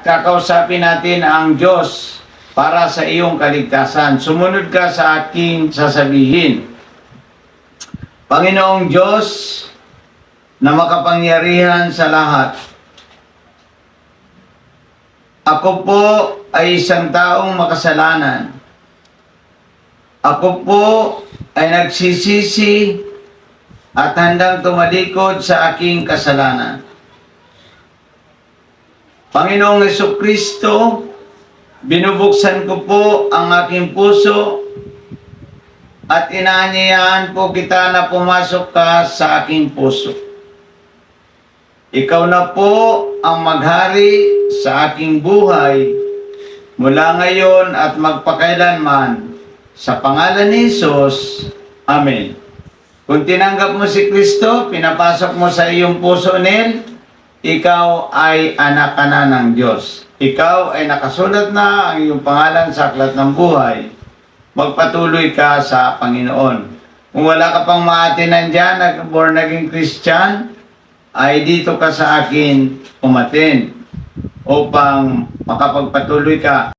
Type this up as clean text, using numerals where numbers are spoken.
at kakausapin natin ang Diyos para sa iyong kaligtasan. Sumunod ka sa aking sasabihin. Panginoong Diyos na makapangyarihan sa lahat, ako po ay isang taong makasalanan. Ako po ay nagsisisi at handang tumalikod sa aking kasalanan. Panginoong Jesucristo, binubuksan ko po ang aking puso at inaanyayahan po kita na pumasok ka sa aking puso. Ikaw na po ang maghari sa aking buhay mula ngayon at magpakailanman. Sa pangalan ni Jesus, Amen. Kung tinanggap mo si Kristo, pinapasok mo sa iyong puso nil, ikaw ay anak ka na ng Diyos. Ikaw ay nakasulat na ang iyong pangalan sa aklat ng buhay. Magpatuloy ka sa Panginoon. Kung wala ka pang maatinan dyan, born again Christian, ay dito ka sa akin umatin upang makapagpatuloy ka.